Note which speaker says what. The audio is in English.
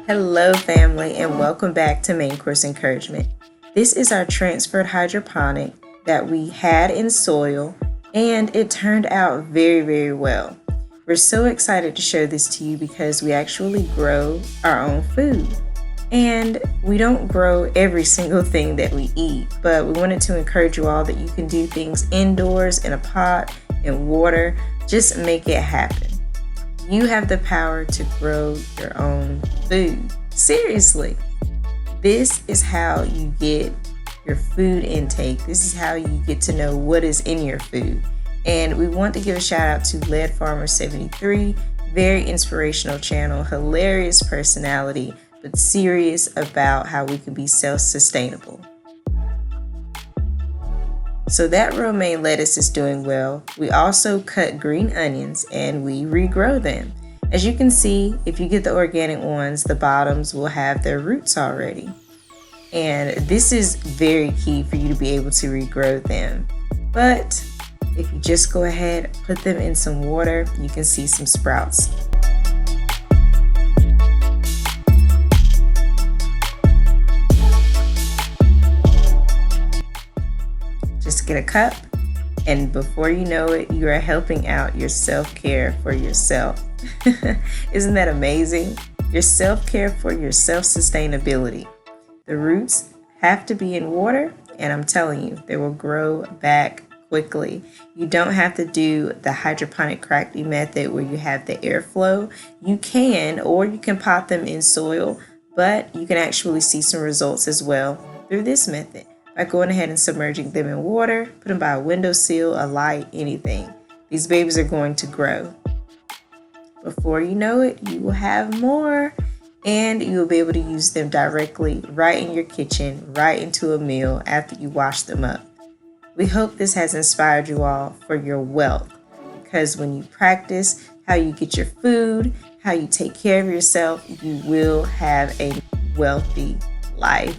Speaker 1: Hello family, and welcome back to Main Course Encouragement. This is our transferred hydroponic that we had in soil, and it turned out very well. We're so excited to show this to you because we actually grow our own food. And we don't grow every single thing that we eat, but we wanted to encourage you all that you can do things indoors, in a pot, in water. Just make it happen. You have the power to grow your own food. Seriously. This is how you get your food intake. This is how you get to know what is in your food. And we want to give a shout out to Lead Farmer 73. Very inspirational channel, hilarious personality, but serious about how we can be self-sustainable. So that romaine lettuce is doing well. We also cut green onions and we regrow them. As you can see, if you get the organic ones, the bottoms will have their roots already. And this is very key for you to be able to regrow them. But if you just go ahead, put them in some water, you can see some sprouts. Just get a cup, and before you know it, you are helping out your self-care for yourself. Isn't that amazing? Your self-care for your self-sustainability. The roots have to be in water, and I'm telling you, they will grow back quickly. You don't have to do the hydroponic cracking method where you have the airflow. You can, or you can pot them in soil, but you can actually see some results as well through this method by going ahead and submerging them in water. Put them by a windowsill, a light, anything. These babies are going to grow. Before you know it, you will have more, and you will be able to use them directly right in your kitchen, right into a meal after you wash them up. We hope this has inspired you all for your wealth, because when you practice how you get your food, how you take care of yourself, you will have a wealthy life.